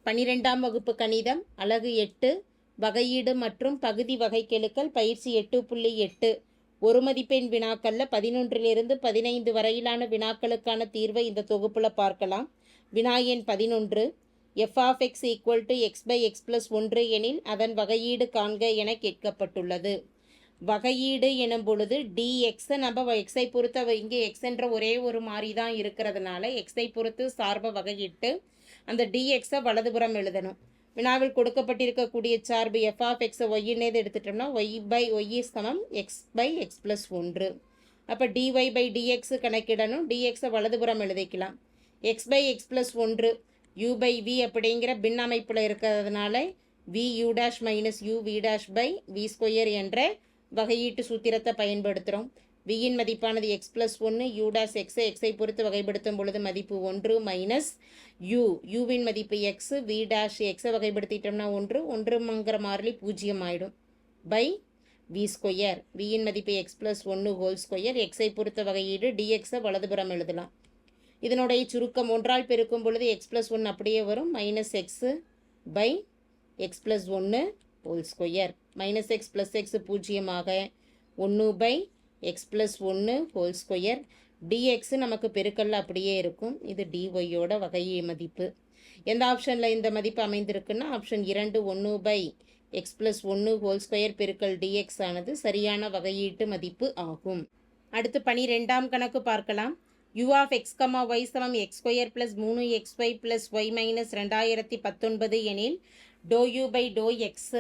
12ஆம் வகுப்பு கணிதம் அலகு 8 வகையீடு மற்றும் பகுதி வகைக்கெழுக்கள் பயிற்சி 8.8 ஒரு மதிப்பெண் வினாக்கள்ல 11லிருந்து 15 வரையிலான வினாக்களுக்கான தீர்வை இந்த தொகுப்புல பார்க்கலாம். வினா எண் 11 f of x equal to x by x plus 1 எனில் அதன் வகையீடு காண்க என கேட்கப்பட்டுள்ளது. வகையீடு எனும் பொழுது dx நம்ம எக்ஸை பொறுத்த இங்கே x என்ற ஒரே ஒரு மாறி தான் இருக்கிறதுனால எக்ஸை பொறுத்து சார்பை வகையிட்டு அந்த dx வலதுபுறம் எழுதணும். வினாவில் கொடுக்கப்பட்டிருக்கக்கூடிய சார்பு f of x y எடுத்துட்டோம்னா y by y சமம் x by x plus 1. அப்போ dy by dx கணக்கிடணும். dx வலதுபுறம் எழுதிக்கலாம். x by x plus 1 u by v அப்படிங்கிற பின் அமைப்பில் இருக்கிறதுனால v u dash minus u v dash by v square என்ற வகையீட்டு சூத்திரத்தை பயன்படுத்துகிறோம். வியின் மதிப்பானது x plus 1 u dash x ஐ பொறுத்து வகைப்படுத்தும் பொழுது மதிப்பு 1 மைனஸ் uவின் மதிப்பு x v dash x வகைப்படுத்திட்டோம்னா 1 மாறிலி 0 ஆயிடும் பை v ஸ்கொயர் வியின் மதிப்பு x plus 1 whole square x ஐ பொறுத்த வகையீடு dx வலதுபுறம் எழுதலாம். இதனுடைய சுருக்கம் ஒன்றால் பெருக்கும் பொழுது x plus 1 அப்படியே வரும் minus x by x plus 1 whole square minus x plus x 0 1 by x plus 1 whole square dx நமக்கு பெருக்கல்ல அப்படியே இருக்கும். இது dyயோட வகையை மதிப்பு. எந்த ஆப்ஷனில் இந்த மதிப்பு அமைந்திருக்குன்னா option 2 1 by x plus 1 whole square பெருக்கல் dx ஆனது சரியான வகையீட்டு மதிப்பு ஆகும். அடுத்து 12ஆம் கணக்கு பார்க்கலாம். u of x, y சமம் x square plus 3xy plus y minus 2019 எனில் டோ u பை டோ எக்ஸ்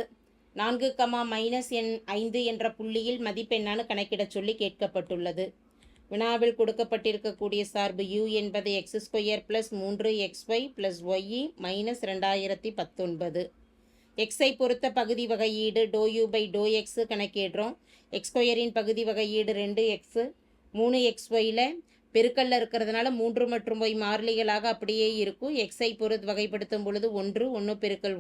4, -5 என்ற புள்ளியில் மதிப்பெண்ணான கணக்கிட சொல்லி கேட்கப்பட்டுள்ளது. வினாவில் கொடுக்கப்பட்டிருக்கக்கூடிய சார்பு u என்பது x square plus 3xy plus y minus 2019. எக்ஸை பொறுத்த பகுதி வகையீடு டோ u பை டோ எக்ஸ் கணக்கிடுறோம். எக்ஸ் ஸ்கொயரின் பகுதி வகையீடு 2x 3xyயில் பெருக்கல்ல இருக்கிறதுனால 3 மற்றும் y மாறிலிகளாக அப்படியே இருக்கும். எக்ஸை பொறுத்து வகைப்படுத்தும் பொழுது 1 பெருக்கல்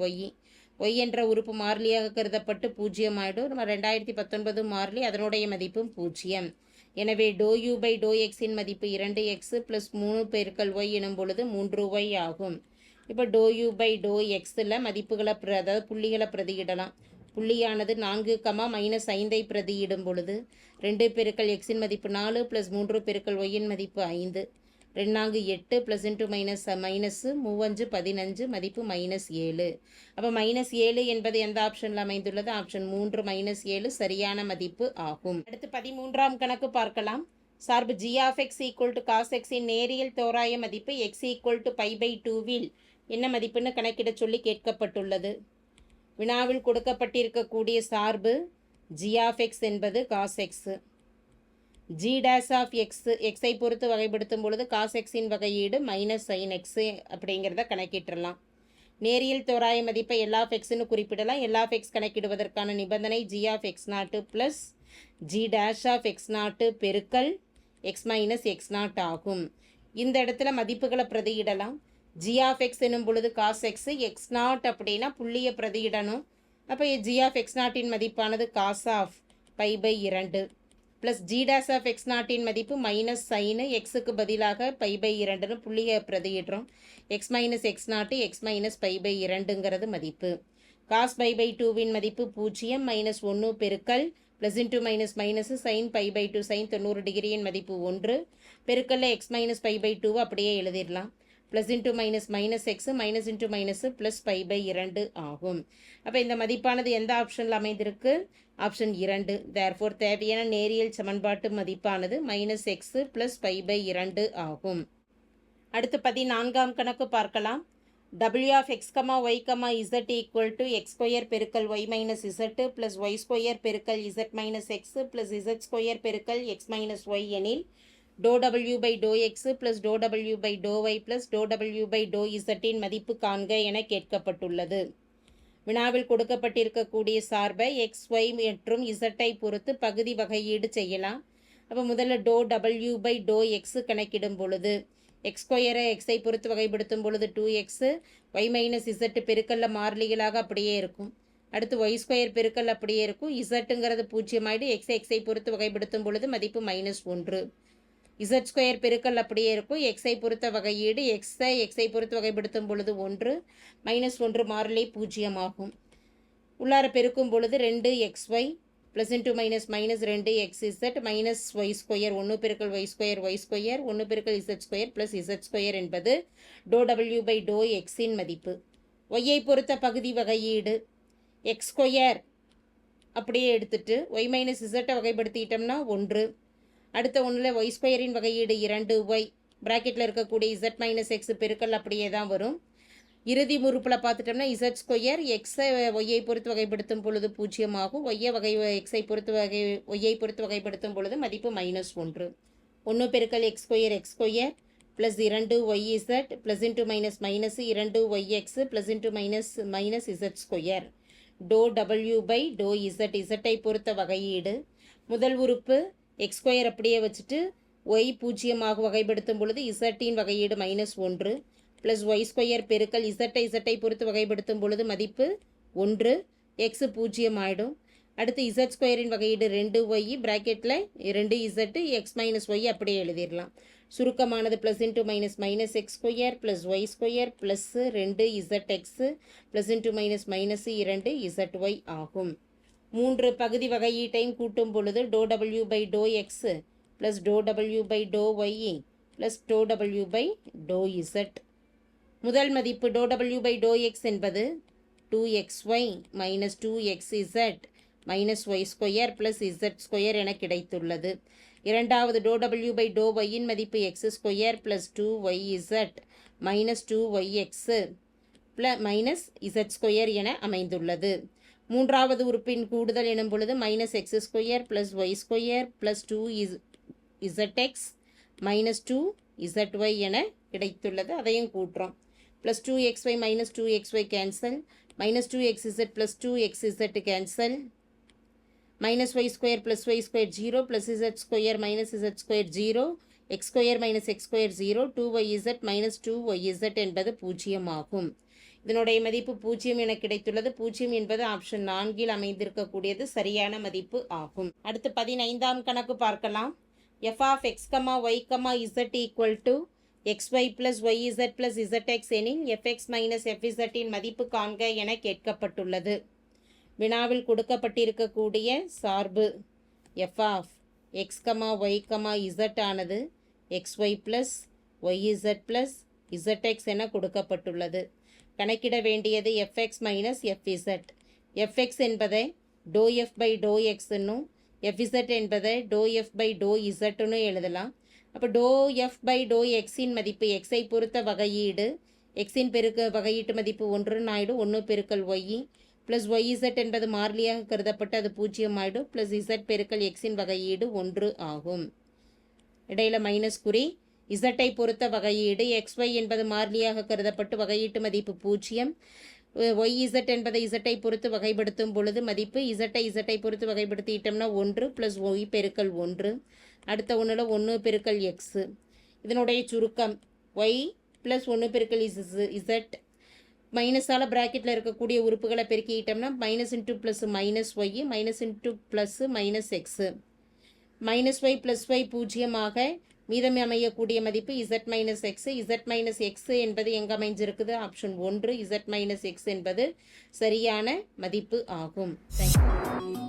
y என்ற உறுப்பு மாறிலியாக கருதப்பட்டு 0 ஆயிடும். 2019 மாறிலி அதனுடைய மதிப்பும் 0. எனவே டோ u பை டோ எக்ஸின் மதிப்பு 2x ப்ளஸ் 3 பெருக்கல் y எனும் பொழுது 3y ஆகும். இப்போ டோ u பை டோ எக்ஸில் மதிப்புகளை அதாவது புள்ளிகளை பிரதியிடலாம். புள்ளியானது 4, -5 பிரதியிடும் பொழுது 2 பெருக்கல் எக்ஸின் மதிப்பு 4 ப்ளஸ் 3 பெருக்கல் ஒய்யின் மதிப்பு 5 2 8 ப்ளஸ் இன்ட்டு மைனஸ் 3 15 மதிப்பு -7. அப்போ -7 என்பது எந்த ஆப்ஷனில் அமைந்துள்ளது? ஆப்ஷன் 3 -7 சரியான மதிப்பு ஆகும். அடுத்து 13ஆம் கணக்கு பார்க்கலாம். சார்பு g of x equal to cos x இன் நேரியல் தோராய மதிப்பு x equal to π/2வில் என்ன மதிப்புன்னு கணக்கிட சொல்லி கேட்கப்பட்டுள்ளது. வினாவில் கொடுக்கப்பட்டிருக்கக்கூடிய சார்பு g of x என்பது cos x. g dash of x ஐ பொறுத்து வகைப்படுத்தும் பொழுது cos xஇன் வகையீடு மைனஸ் sin x அப்படிங்கிறத கணக்கிட்டுடலாம். நேரியல் தோராய மதிப்பை L of xன்னு குறிப்பிடலாம். L of x கணக்கிடுவதற்கான நிபந்தனை g of x0 plus g dash of x0 பெருக்கல் x மைனஸ் x0 ஆகும். இந்த இடத்துல மதிப்புகளை பிரதியிடலாம். g of x எனும் பொழுது cos x x0 அப்படின்னா புள்ளியை பிரதியிடணும். அப்போ g of x0இன் மதிப்பானது cos of π/2 plus g dash of x0இன் மதிப்பு மைனஸ் சைனு எக்ஸுக்கு பதிலாக π/2ன்னு புள்ளியை பிரதியிடுறோம். x minus x0 x minus π/2ங்கிறது மதிப்பு. cos π/2வின் மதிப்பு 0 மைனஸ் 1 பெருக்கல் plus into minus sine π/2 sine 90 டிகிரியின் மதிப்பு 1 பெருக்கல்ல x மைனஸ் π/2 அப்படியே எழுதிடலாம். Plus into minus X minus into minus plus π/2 ஆகும். அப்போ இந்த மதிப்பானது எந்த ஆப்ஷனில் அமைந்திருக்கு? ஆப்ஷன் 2. தேர்ஃபோர் தேவையான நேரியல் சமன்பாட்டு மதிப்பானது -x ப்ளஸ் π/2 ஆகும். அடுத்து 14ஆம் கணக்கு பார்க்கலாம். w of x, y, z equal to x square பெருக்கல் y minus z plus y square பெருக்கல் z minus x plus z square பெருக்கல் x மைனஸ் y எனில் டோ w பை டோ எக்ஸ் ப்ளஸ் டோ w பை டோ ஒய் ப்ளஸ் டோ w by டோ இசட்டின் மதிப்பு காண்க என கேட்கப்பட்டுள்ளது. வினாவில் கொடுக்கப்பட்டிருக்கக்கூடிய சார்பை x, y மற்றும் z பொறுத்து பகுதி வகையீடு செய்யலாம். அப்போ முதல்ல டோ w பை டோ எக்ஸ் கணக்கிடும் பொழுது எக்ஸ் ஸ்கொயரை எக்ஸை பொறுத்து வகைப்படுத்தும் பொழுது 2x y மைனஸ் z பெருக்கல்ல மாறிலிகளாக அப்படியே இருக்கும். அடுத்து y ஸ்கொயர் பெருக்கல் அப்படியே இருக்கும். இசட்டுங்கிறது 0 ஆகிடும். எக்ஸை பொறுத்து வகைப்படுத்தும் பொழுது மதிப்பு -1. இசட் ஸ்கொயர் பெருக்கல் அப்படியே இருக்கும். எக்ஸை பொறுத்த வகையீடு எக்ஸை பொறுத்து வகைப்படுத்தும் பொழுது 1 -1 மாறிலி 0 ஆகும். உள்ளார பெருக்கும் பொழுது 2xy plus into minus minus 2xz minus Y square 1 பெருக்கல் ஒய் ஸ்கொயர் 1 பெருக்கல் z square plus Z square என்பது டோ டபிள்யூ பை டோ எக்ஸின் மதிப்பு. ஒய்யை பொறுத்த பகுதி வகையீடு எக்ஸ் ஸ்கொயர் அப்படியே எடுத்துட்டு ஒய் மைனஸ் இசட்டை வகைப்படுத்திட்டோம்னா 1. அடுத்த ஒன்றில் ஒய் ஸ்கொயரின் வகையீடு 2y ப்ராக்கெட்டில் இருக்கக்கூடிய இசட் மைனஸ் எக்ஸ் பெருக்கல் அப்படியே தான் வரும். இறுதி உறுப்பில் பார்த்துட்டோம்னா இசட் ஸ்கொயர் எக்ஸை ஒய்யை பொறுத்து வகைப்படுத்தும் பொழுது 0 ஆகும். ஒய்யை பொறுத்து வகைப்படுத்தும் பொழுது மதிப்பு -1. 1 பெருக்கல் X square plus 2yz plus into minus minus 2yx plus into minus Z square டோ டபிள்யூ பை டோ இசட். இசட்டை பொறுத்த வகையீடு முதல் உறுப்பு எக்ஸ் ஸ்கொயர் அப்படியே வச்சுட்டு ஒய் 0 வகைப்படுத்தும் பொழுது இசட்டின் வகையீடு -1 ப்ளஸ் ஒய் ஸ்கொயர் பெருக்கல் இசட்டை பொறுத்து வகைப்படுத்தும் பொழுது மதிப்பு 1 எக்ஸ் 0 ஆகிடும். அடுத்து இசட் ஸ்கொயரின் வகையீடு 2y ப்ராக்கெட்டில் 2z எக்ஸ் மைனஸ் ஒய் அப்படியே எழுதிடலாம். சுருக்கமானது plus into minus minus X square plus Y square plus 2zx plus into minus minus 2zy ஆகும். 3 பகுதி வகையீட்டையும் கூட்டும் பொழுது டோ டபிள்யூ பை டோ எக்ஸ் ப்ளஸ் டோ டபிள்யூ பை டோ ஒய் ப்ளஸ் டோ டபிள்யூ பை டோ இசட். முதல் மதிப்பு டோ டபிள்யூ பை டோ எக்ஸ் என்பது 2xy minus 2xz minus Y square plus Z square என கிடைத்துள்ளது. இரண்டாவது டோ டபிள்யூ பை டோ ஒய்யின் மதிப்பு X square plus 2yz minus 2yx minus Z square என அமைந்துள்ளது. மூன்றாவது உறுப்பின் கூடுதல் எனும் பொழுது minus X square plus Y square plus 2zx minus 2zy என கிடைத்துள்ளது. அதையும் கூட்டுறோம். Plus 2xy minus 2xy cancel minus 2xz plus 2xz cancel minus Y square plus Y square 0 plus Z square minus Z square 0 X square minus X square 0 2yz minus 2yz என்பது 0 ஆகும். இதனுடைய மதிப்பு 0 என கிடைத்துள்ளது. 0 என்பது ஆப்ஷன் 4 அமைந்திருக்கக்கூடியது சரியான மதிப்பு ஆகும். அடுத்து 15ஆம் கணக்கு பார்க்கலாம். f of x, y, z equal to xy plus yz plus zx எனில் fx minus fz இன் மதிப்பு காண்க என கேட்கப்பட்டுள்ளது. வினாவில் கொடுக்கப்பட்டிருக்கக்கூடிய சார்பு f of x, y, z ஆனது xy plus yz plus zx என கொடுக்கப்பட்டுள்ளது. கணக்கிட வேண்டியது fx minus fz. fx என்பதை to f by to x என்னும் fz என்பதை டோ f by டோ zன்னு எழுதலாம். அப்போ டோ f by டோ எக்ஸின் மதிப்பு எக்ஸை பொறுத்த வகையீடு எக்ஸின் வகையீட்டு மதிப்பு 1 ஆயிடும். 1 பெருக்கல் ஒய் ப்ளஸ் yz என்பது மாறிலியாக கருதப்பட்டு அது 0 ஆயிடும். ப்ளஸ் z பெருக்கல் எக்ஸின் வகையீடு 1 ஆகும். இடையில மைனஸ் குறி. இசட்டை பொறுத்த வகையீடு xy என்பது மாறிலியாக கருதப்பட்டு வகையீட்டு மதிப்பு 0. yz என்பதை இசட்டை பொறுத்து வகைப்படுத்தும் பொழுது மதிப்பு இசட்டை பொறுத்து வகைப்படுத்திட்டோம்னா 1 ப்ளஸ் ஒய் பெருக்கல் 1. அடுத்த ஒன்றில் 1 பெருக்கல் எக்ஸு. இதனுடைய சுருக்கம் ஒய் ப்ளஸ் 1 பெருக்கல் இசட் மைனஸால் ப்ராக்கெட்டில் இருக்கக்கூடிய உறுப்புகளை பெருக்கிட்டோம்னா minus into plus minus Y minus into plus minus X. Minus Y plus Y 0 மீதம் அமையக்கூடிய மதிப்பு z minus X. z minus X என்பது எங்கே அமைஞ்சிருக்குது? ஆப்ஷன் 1 z மைனஸ் எக்ஸ் என்பது சரியான மதிப்பு ஆகும். தேங்க்யூ.